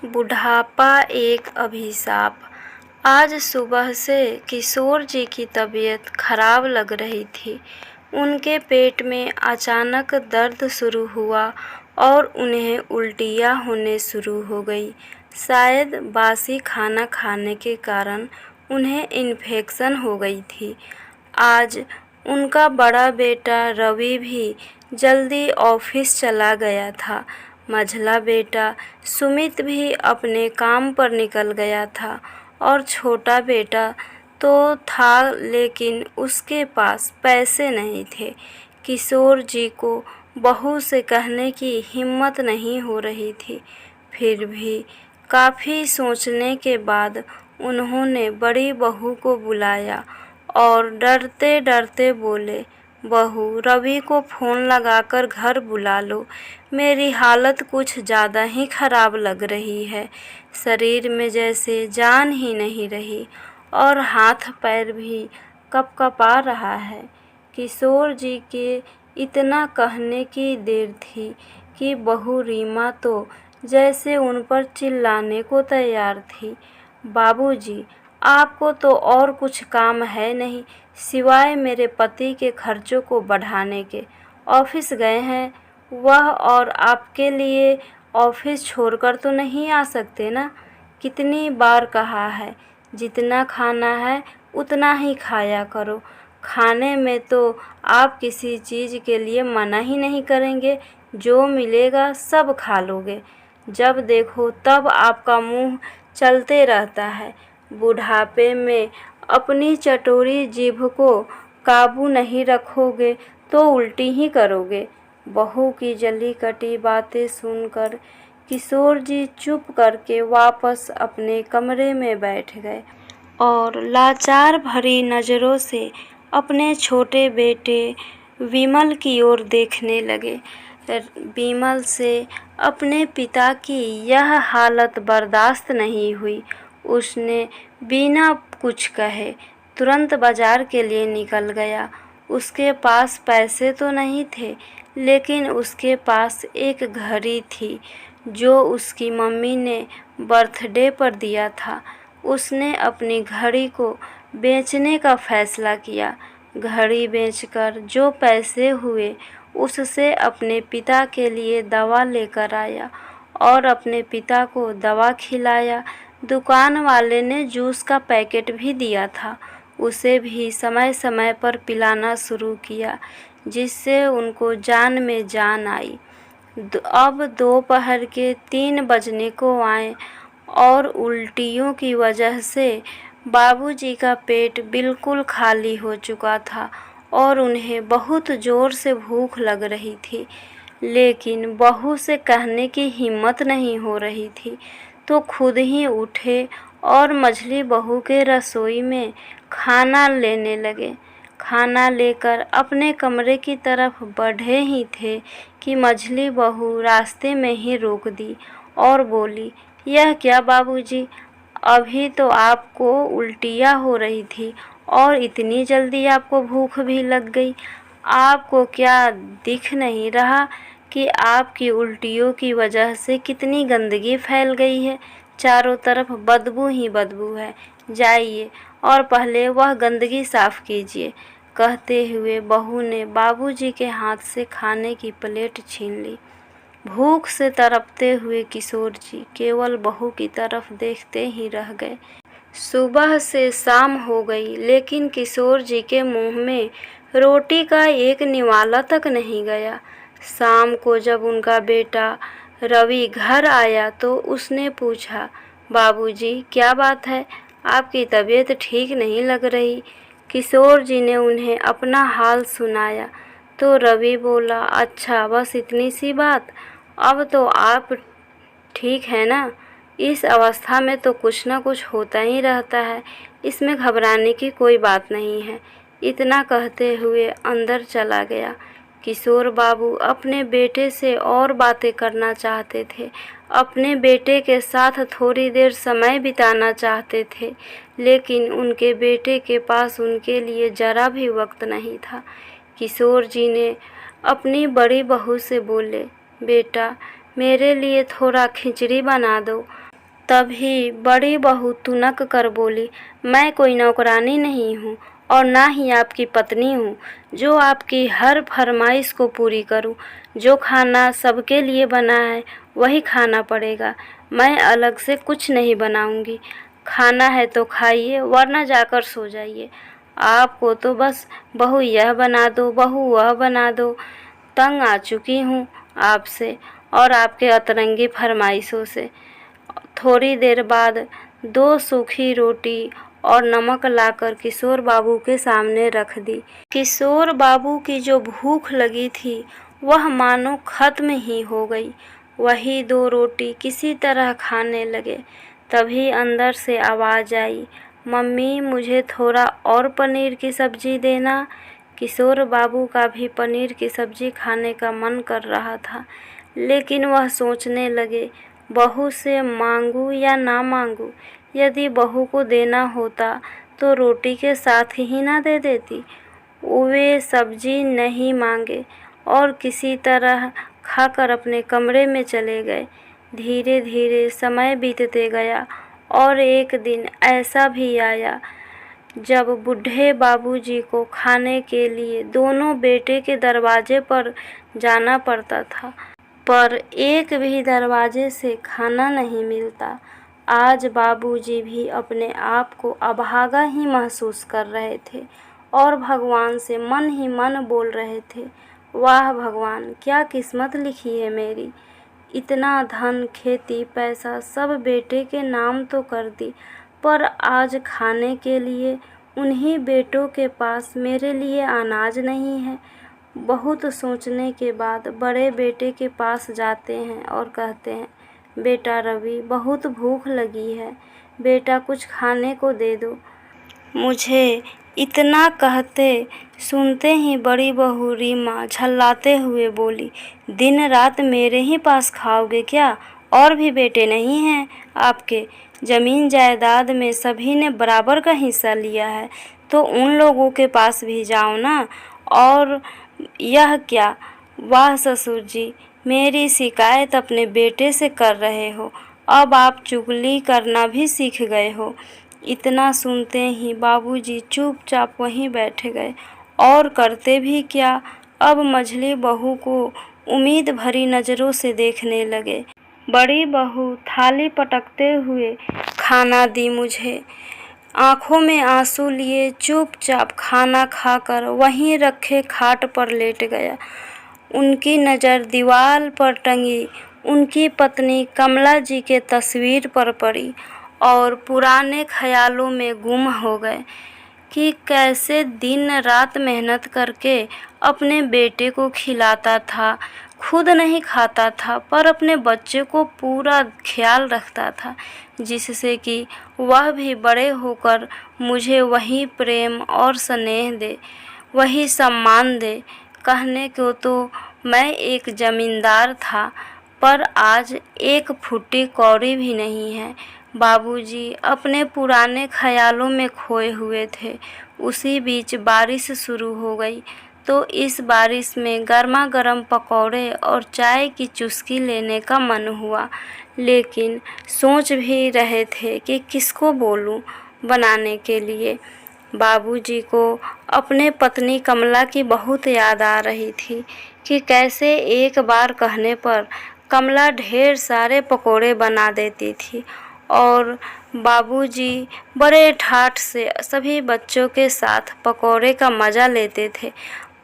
बुढ़ापा एक अभिशाप। आज सुबह से किशोर जी की तबीयत खराब लग रही थी। उनके पेट में अचानक दर्द शुरू हुआ और उन्हें उल्टियाँ होने शुरू हो गई। शायद बासी खाना खाने के कारण उन्हें इन्फेक्शन हो गई थी। आज उनका बड़ा बेटा रवि भी जल्दी ऑफिस चला गया था। मझला बेटा सुमित भी अपने काम पर निकल गया था और छोटा बेटा तो था, लेकिन उसके पास पैसे नहीं थे। किशोर जी को बहू से कहने की हिम्मत नहीं हो रही थी। फिर भी काफ़ी सोचने के बाद उन्होंने बड़ी बहू को बुलाया और डरते डरते बोले, बहू, रवि को फ़ोन लगाकर घर बुला लो। मेरी हालत कुछ ज़्यादा ही ख़राब लग रही है। शरीर में जैसे जान ही नहीं रही और हाथ पैर भी कँपकँपा रहा है। किशोर जी के इतना कहने की देर थी कि बहू रीमा तो जैसे उन पर चिल्लाने को तैयार थी। बाबूजी, आपको तो और कुछ काम है नहीं सिवाय मेरे पति के खर्चों को बढ़ाने के। ऑफिस गए हैं वह, और आपके लिए ऑफिस छोड़कर तो नहीं आ सकते ना। कितनी बार कहा है, जितना खाना है उतना ही खाया करो। खाने में तो आप किसी चीज़ के लिए मना ही नहीं करेंगे, जो मिलेगा सब खा लोगे। जब देखो तब आपका मुंह चलते रहता है। बुढ़ापे में अपनी चटोरी जीभ को काबू नहीं रखोगे तो उल्टी ही करोगे। बहू की जली कटी बातें सुनकर किशोर जी चुप करके वापस अपने कमरे में बैठ गए और लाचार भरी नज़रों से अपने छोटे बेटे विमल की ओर देखने लगे। विमल से अपने पिता की यह हालत बर्दाश्त नहीं हुई। उसने बिना कुछ कहे तुरंत बाजार के लिए निकल गया। उसके पास पैसे तो नहीं थे, लेकिन उसके पास एक घड़ी थी जो उसकी मम्मी ने बर्थडे पर दिया था। उसने अपनी घड़ी को बेचने का फैसला किया। घड़ी बेचकर जो पैसे हुए उससे अपने पिता के लिए दवा लेकर आया और अपने पिता को दवा खिलाया। दुकान वाले ने जूस का पैकेट भी दिया था, उसे भी समय समय पर पिलाना शुरू किया, जिससे उनको जान में जान आई। अब दोपहर के 3 बजने को आए और उल्टियों की वजह से बाबूजी का पेट बिल्कुल खाली हो चुका था और उन्हें बहुत ज़ोर से भूख लग रही थी, लेकिन बहू से कहने की हिम्मत नहीं हो रही थी। तो खुद ही उठे और मझली बहू के रसोई में खाना लेने लगे। खाना लेकर अपने कमरे की तरफ बढ़े ही थे कि मझली बहू रास्ते में ही रोक दी और बोली, यह क्या बाबूजी, अभी तो आपको उल्टियाँ हो रही थी और इतनी जल्दी आपको भूख भी लग गई। आपको क्या दिख नहीं रहा कि आपकी उल्टियों की वजह से कितनी गंदगी फैल गई है? चारों तरफ बदबू ही बदबू है। जाइए और पहले वह गंदगी साफ़ कीजिए। कहते हुए बहू ने बाबूजी के हाथ से खाने की प्लेट छीन ली। भूख से तड़पते हुए किशोर जी केवल बहू की तरफ देखते ही रह गए। सुबह से शाम हो गई, लेकिन किशोर जी के मुंह में रोटी का एक निवाला तक नहीं गया। शाम को जब उनका बेटा रवि घर आया तो उसने पूछा, बाबूजी, क्या बात है, आपकी तबीयत ठीक नहीं लग रही। किशोर जी ने उन्हें अपना हाल सुनाया तो रवि बोला, अच्छा, बस इतनी सी बात, अब तो आप ठीक है ना। इस अवस्था में तो कुछ ना कुछ होता ही रहता है, इसमें घबराने की कोई बात नहीं है। इतना कहते हुए अंदर चला गया। किशोर बाबू अपने बेटे से और बातें करना चाहते थे, अपने बेटे के साथ थोड़ी देर समय बिताना चाहते थे, लेकिन उनके बेटे के पास उनके लिए ज़रा भी वक्त नहीं था। किशोर जी ने अपनी बड़ी बहू से बोले, बेटा, मेरे लिए थोड़ा खिचड़ी बना दो। तभी बड़ी बहू तुनक कर बोली, मैं कोई नौकरानी नहीं हूँ और ना ही आपकी पत्नी हूँ जो आपकी हर फरमाइश को पूरी करूँ। जो खाना सबके लिए बना है वही खाना पड़ेगा। मैं अलग से कुछ नहीं बनाऊँगी। खाना है तो खाइए वरना जाकर सो जाइए। आपको तो बस बहू यह बना दो, बहू वह बना दो। तंग आ चुकी हूँ आपसे और आपके अतरंगी फरमाइशों से। थोड़ी देर बाद 2 सूखी रोटी और नमक लाकर किशोर बाबू के सामने रख दी। किशोर बाबू की जो भूख लगी थी वह मानो खत्म ही हो गई। वही 2 रोटी किसी तरह खाने लगे। तभी अंदर से आवाज़ आई, मम्मी मुझे थोड़ा और पनीर की सब्ज़ी देना। किशोर बाबू का भी पनीर की सब्ज़ी खाने का मन कर रहा था, लेकिन वह सोचने लगे, बहू से मांगूं या ना मांगूं। यदि बहू को देना होता तो रोटी के साथ ही ना दे देती। वे सब्ज़ी नहीं मांगे और किसी तरह खाकर अपने कमरे में चले गए। धीरे धीरे समय बीतते गया और एक दिन ऐसा भी आया जब बूढ़े बाबूजी को खाने के लिए दोनों बेटे के दरवाजे पर जाना पड़ता था, पर एक भी दरवाजे से खाना नहीं मिलता। आज बाबूजी भी अपने आप को अभागा ही महसूस कर रहे थे और भगवान से मन ही मन बोल रहे थे, वाह भगवान, क्या किस्मत लिखी है मेरी। इतना धन, खेती, पैसा सब बेटे के नाम तो कर दी, पर आज खाने के लिए उन्हीं बेटों के पास मेरे लिए अनाज नहीं है। बहुत सोचने के बाद बड़े बेटे के पास जाते हैं और कहते हैं, बेटा रवि, बहुत भूख लगी है, बेटा कुछ खाने को दे दो मुझे। इतना कहते सुनते ही बड़ी बहू रीमा झल्लाते हुए बोली, दिन रात मेरे ही पास खाओगे क्या? और भी बेटे नहीं हैं आपके? ज़मीन जायदाद में सभी ने बराबर का हिस्सा लिया है, तो उन लोगों के पास भी जाओ ना। और यह क्या? वाह ससुर जी, मेरी शिकायत अपने बेटे से कर रहे हो, अब आप चुगली करना भी सीख गए हो। इतना सुनते ही बाबूजी चुपचाप वहीं बैठ गए और करते भी क्या, अब मझली बहू को उम्मीद भरी नज़रों से देखने लगे। बड़ी बहू थाली पटकते हुए खाना दी मुझे। आंखों में आंसू लिए चुपचाप खाना खाकर वहीं रखे खाट पर लेट गया। उनकी नज़र दीवार पर टंगी उनकी पत्नी कमला जी के तस्वीर पर पड़ी और पुराने ख्यालों में गुम हो गए कि कैसे दिन रात मेहनत करके अपने बेटे को खिलाता था, खुद नहीं खाता था पर अपने बच्चे को पूरा ख्याल रखता था, जिससे कि वह भी बड़े होकर मुझे वही प्रेम और स्नेह दे, वही सम्मान दे। कहने को तो मैं एक ज़मींदार था, पर आज एक फुट्टी कौड़ी भी नहीं है। बाबूजी अपने पुराने ख्यालों में खोए हुए थे। उसी बीच बारिश शुरू हो गई, तो इस बारिश में गर्मा गर्म पकौड़े और चाय की चुस्की लेने का मन हुआ, लेकिन सोच भी रहे थे कि किसको बोलूं बनाने के लिए। बाबूजी को अपने पत्नी कमला की बहुत याद आ रही थी कि कैसे एक बार कहने पर कमला ढेर सारे पकोड़े बना देती थी और बाबूजी बड़े ठाठ से सभी बच्चों के साथ पकोड़े का मज़ा लेते थे।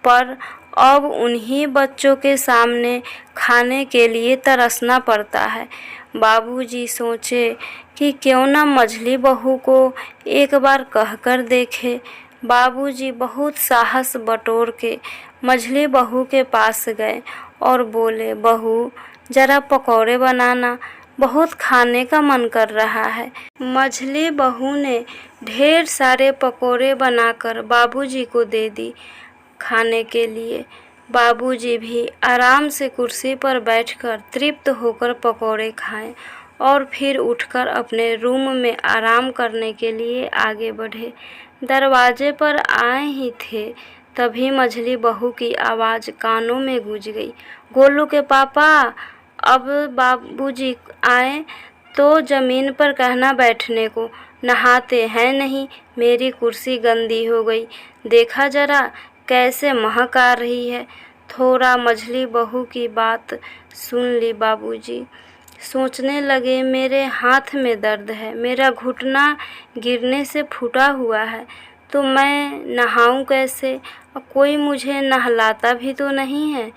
पर अब उन्हीं बच्चों के सामने खाने के लिए तरसना पड़ता है। बाबूजी सोचे कि क्यों ना मझली बहू को एक बार कहकर देखे। बाबूजी बहुत साहस बटोर के मझली बहू के पास गए और बोले, बहू ज़रा पकौड़े बनाना, बहुत खाने का मन कर रहा है। मझली बहू ने ढेर सारे पकोड़े बनाकर बाबूजी को दे दी खाने के लिए। बाबूजी भी आराम से कुर्सी पर बैठकर तृप्त होकर पकोड़े खाएं और फिर उठकर अपने रूम में आराम करने के लिए आगे बढ़े। दरवाजे पर आए ही थे तभी मझली बहू की आवाज़ कानों में गूंज गई, गोलू के पापा। अब बाबूजी आए तो ज़मीन पर कहना बैठने को, नहाते हैं नहीं, मेरी कुर्सी गंदी हो गई, देखा जरा कैसे महक आ रही है। थोड़ा मझली बहू की बात सुन ली बाबूजी। सोचने लगे मेरे हाथ में दर्द है, मेरा घुटना गिरने से फूटा हुआ है, तो मैं नहाऊं कैसे? और कोई मुझे नहलाता भी तो नहीं है,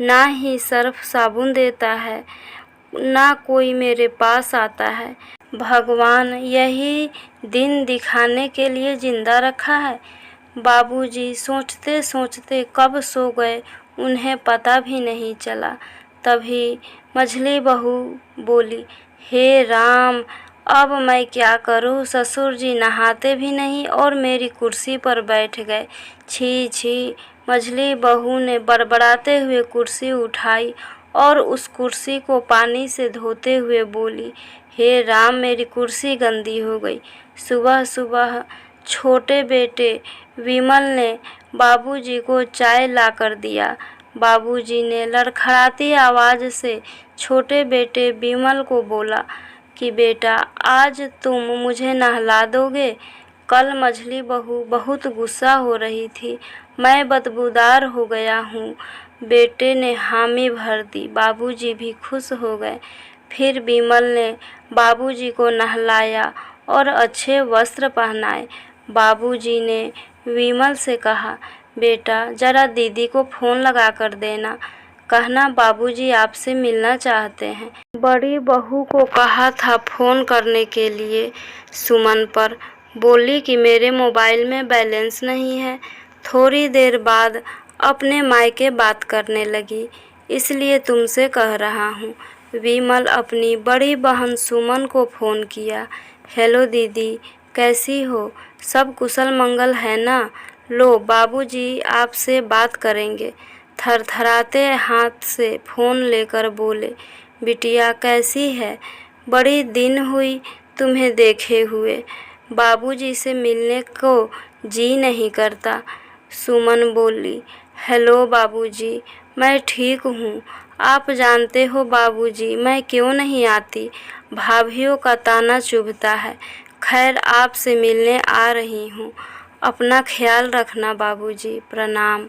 ना ही सर्फ साबुन देता है, ना कोई मेरे पास आता है। भगवान यही दिन दिखाने के लिए जिंदा रखा है। बाबूजी सोचते सोचते कब सो गए उन्हें पता भी नहीं चला। तभी मझली बहू बोली, हे राम, अब मैं क्या करूं? ससुर जी नहाते भी नहीं और मेरी कुर्सी पर बैठ गए। छी छी। मझली बहू ने बड़बड़ाते हुए कुर्सी उठाई और उस कुर्सी को पानी से धोते हुए बोली, हे राम, मेरी कुर्सी गंदी हो गई। सुबह सुबह छोटे बेटे विमल ने बाबूजी को चाय लाकर दिया। बाबूजी ने लड़खड़ाती आवाज़ से छोटे बेटे विमल को बोला कि बेटा, आज तुम मुझे नहला दोगे? कल मझली बहू बहुत गुस्सा हो रही थी, मैं बदबूदार हो गया हूँ। बेटे ने हामी भर दी। बाबूजी भी खुश हो गए। फिर विमल ने बाबूजी को नहलाया और अच्छे वस्त्र पहनाए। बाबूजी ने विमल से कहा, बेटा ज़रा दीदी को फ़ोन लगा कर देना, कहना बाबूजी आपसे मिलना चाहते हैं। बड़ी बहू को कहा था फ़ोन करने के लिए सुमन पर, बोली कि मेरे मोबाइल में बैलेंस नहीं है। थोड़ी देर बाद अपने मायके बात करने लगी, इसलिए तुमसे कह रहा हूँ। विमल अपनी बड़ी बहन सुमन को फ़ोन किया। हेलो दीदी, कैसी हो? सब कुशल मंगल है ना? लो बाबूजी आपसे बात करेंगे। थरथराते हाथ से फ़ोन लेकर बोले, बिटिया कैसी है? बड़ी दिन हुई तुम्हें देखे हुए, बाबूजी से मिलने को जी नहीं करता। सुमन बोली, हेलो बाबूजी, मैं ठीक हूँ। आप जानते हो बाबूजी, मैं क्यों नहीं आती? भाभीयों का ताना चुभता है। खैर आपसे मिलने आ रही हूँ। अपना ख्याल रखना बाबूजी, प्रणाम।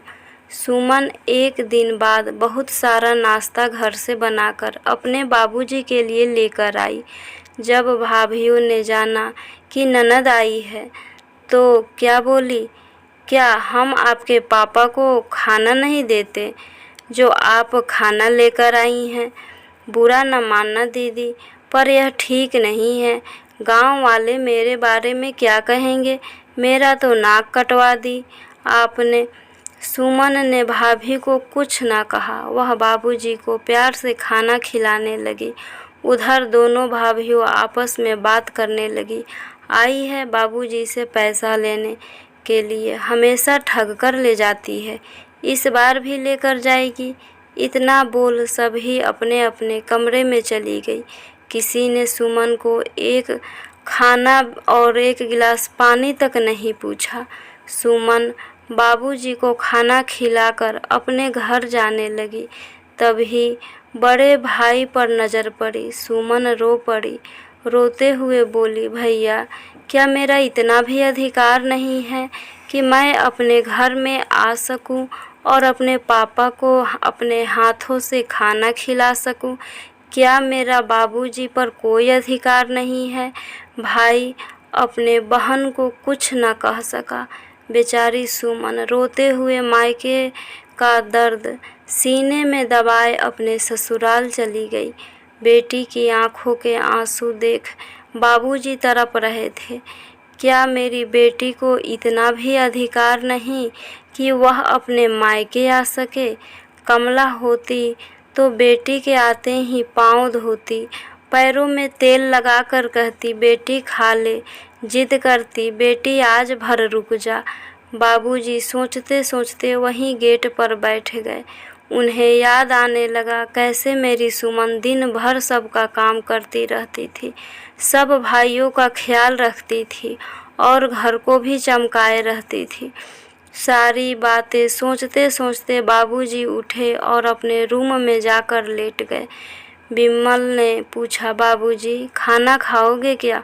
सुमन एक दिन बाद बहुत सारा नाश्ता घर से बनाकर अपने बाबूजी के लिए लेकर आई। जब भाभीयों ने जाना कि ननद आई है तो क्या बोली, क्या हम आपके पापा को खाना नहीं देते जो आप खाना लेकर आई हैं? बुरा न मानना दीदी, पर यह ठीक नहीं है। गांव वाले मेरे बारे में क्या कहेंगे? मेरा तो नाक कटवा दी आपने। सुमन ने भाभी को कुछ न कहा, वह बाबूजी को प्यार से खाना खिलाने लगी। उधर दोनों भाभियों आपस में बात करने लगी। आई है बाबूजी से पैसा लेने के लिए, हमेशा ठग कर ले जाती है, इस बार भी लेकर जाएगी। इतना बोल सभी अपने अपने कमरे में चली गई। किसी ने सुमन को एक खाना और एक गिलास पानी तक नहीं पूछा। सुमन बाबूजी को खाना खिलाकर अपने घर जाने लगी। तभी बड़े भाई पर नज़र पड़ी। सुमन रो पड़ी। रोते हुए बोली, भैया क्या मेरा इतना भी अधिकार नहीं है कि मैं अपने घर में आ सकूं और अपने पापा को अपने हाथों से खाना खिला सकूं? क्या मेरा बाबूजी पर कोई अधिकार नहीं है? भाई अपने बहन को कुछ न कह सका। बेचारी सुमन रोते हुए मायके का दर्द सीने में दबाए अपने ससुराल चली गई। बेटी की आंखों के आंसू देख बाबूजी तड़प रहे थे। क्या मेरी बेटी को इतना भी अधिकार नहीं कि वह अपने मायके आ सके? कमला होती तो बेटी के आते ही पाँव धोती, पैरों में तेल लगाकर कहती, बेटी खा ले। जिद करती, बेटी आज भर रुक जा। बाबूजी सोचते सोचते वहीं गेट पर बैठ गए। उन्हें याद आने लगा कैसे मेरी सुमन दिन भर सबका काम करती रहती थी, सब भाइयों का ख्याल रखती थी और घर को भी चमकाए रहती थी। सारी बातें सोचते सोचते बाबूजी उठे और अपने रूम में जाकर लेट गए। विमल ने पूछा, बाबूजी खाना खाओगे क्या?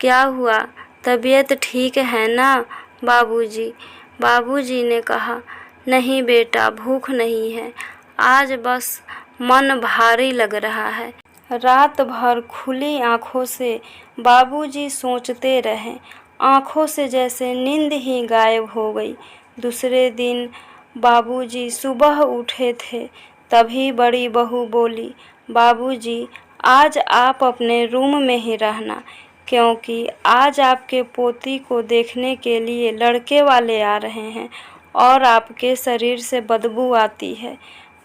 क्या हुआ, तबीयत ठीक है ना बाबूजी? बाबूजी ने कहा, नहीं बेटा, भूख नहीं है, आज बस मन भारी लग रहा है। रात भर खुली आँखों से बाबूजी सोचते रहे। आँखों से जैसे नींद ही गायब हो गई। दूसरे दिन बाबूजी सुबह उठे थे, तभी बड़ी बहू बोली, बाबूजी आज आप अपने रूम में ही रहना, क्योंकि आज आपके पोती को देखने के लिए लड़के वाले आ रहे हैं और आपके शरीर से बदबू आती है।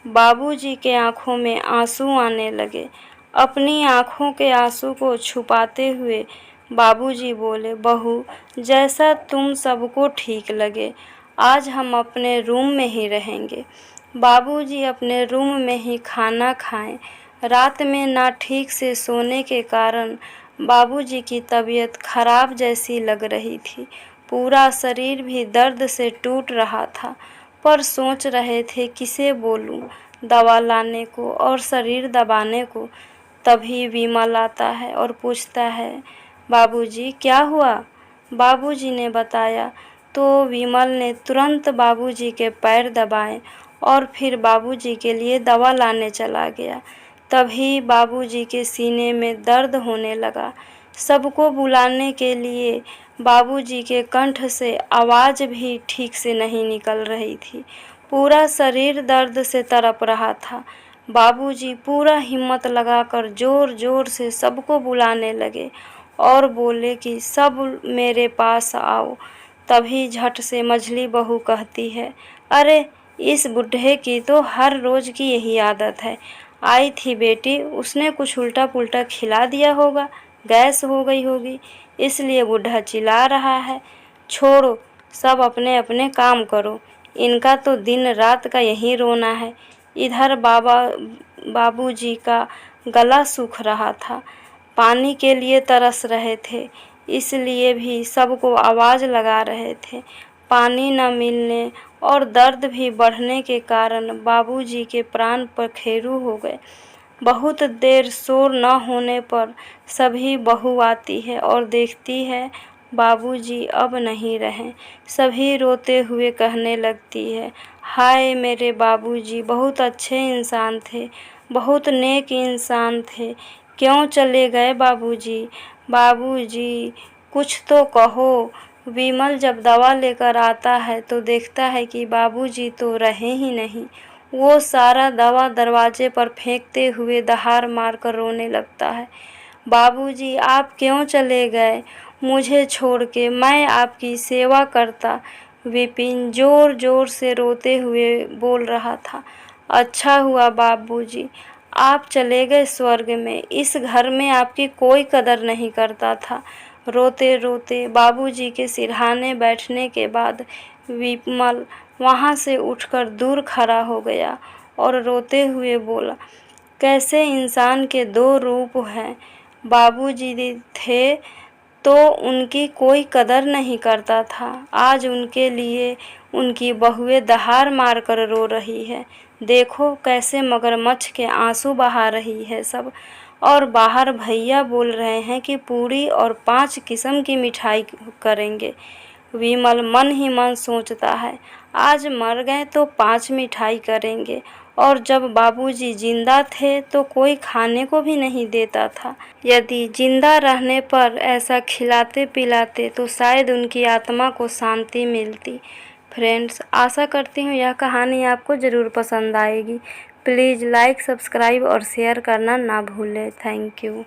बाबूजी के आंखों में आंसू आने लगे। अपनी आंखों के आंसू को छुपाते हुए बाबूजी बोले, बहू जैसा तुम सबको ठीक लगे, आज हम अपने रूम में ही रहेंगे। बाबूजी अपने रूम में ही खाना खाएं। रात में ना ठीक से सोने के कारण बाबूजी की तबीयत खराब जैसी लग रही थी। पूरा शरीर भी दर्द से टूट रहा था, पर सोच रहे थे किसे बोलूं दवा लाने को और शरीर दबाने को। तभी विमल आता है और पूछता है, बाबूजी क्या हुआ? बाबूजी ने बताया तो विमल ने तुरंत बाबूजी के पैर दबाए और फिर बाबूजी के लिए दवा लाने चला गया। तभी बाबूजी के सीने में दर्द होने लगा। सबको बुलाने के लिए बाबूजी के कंठ से आवाज़ भी ठीक से नहीं निकल रही थी। पूरा शरीर दर्द से तड़प रहा था। बाबूजी पूरा हिम्मत लगाकर ज़ोर ज़ोर से सबको बुलाने लगे और बोले कि सब मेरे पास आओ। तभी झट से मझली बहू कहती है, अरे इस बुढ़े की तो हर रोज़ की यही आदत है। आई थी बेटी, उसने कुछ उल्टा पुल्टा खिला दिया होगा, गैस हो गई होगी, इसलिए बूढ़ा चिल्ला रहा है। छोड़ो, सब अपने अपने काम करो, इनका तो दिन रात का यही रोना है। इधर बाबूजी का गला सूख रहा था, पानी के लिए तरस रहे थे, इसलिए भी सबको आवाज़ लगा रहे थे। पानी न मिलने और दर्द भी बढ़ने के कारण बाबूजी के प्राण पखेरु हो गए। बहुत देर शोर न होने पर सभी बहू आती है और देखती है बाबूजी अब नहीं रहे। सभी रोते हुए कहने लगती है, हाय मेरे बाबूजी बहुत अच्छे इंसान थे, बहुत नेक इंसान थे, क्यों चले गए बाबूजी? बाबूजी कुछ तो कहो। विमल जब दवा लेकर आता है तो देखता है कि बाबूजी तो रहे ही नहीं। वो सारा दवा दरवाजे पर फेंकते हुए दहाड़ मारकर रोने लगता है। बाबूजी आप क्यों चले गए मुझे छोड़ के? मैं आपकी सेवा करता। विपिन जोर जोर से रोते हुए बोल रहा था। अच्छा हुआ बाबूजी, आप चले गए स्वर्ग में, इस घर में आपकी कोई कदर नहीं करता था। रोते रोते बाबूजी के सिरहाने बैठने के बाद विमल वहाँ से उठकर दूर खड़ा हो गया और रोते हुए बोला, कैसे इंसान के दो रूप हैं। बाबूजी थे तो उनकी कोई कदर नहीं करता था, आज उनके लिए उनकी बहुएं दहाड़ मारकर रो रही है। देखो कैसे मगरमच्छ के आंसू बहा रही है सब। और बाहर भैया बोल रहे हैं कि पूरी और 5 किस्म की मिठाई करेंगे। विमल मन ही मन सोचता है, आज मर गए तो 5 मिठाई करेंगे, और जब बाबूजी जिंदा थे तो कोई खाने को भी नहीं देता था। यदि जिंदा रहने पर ऐसा खिलाते पिलाते तो शायद उनकी आत्मा को शांति मिलती। फ्रेंड्स, आशा करती हूँ यह कहानी आपको ज़रूर पसंद आएगी। प्लीज़ लाइक, सब्सक्राइब और शेयर करना ना भूलें। Thank you.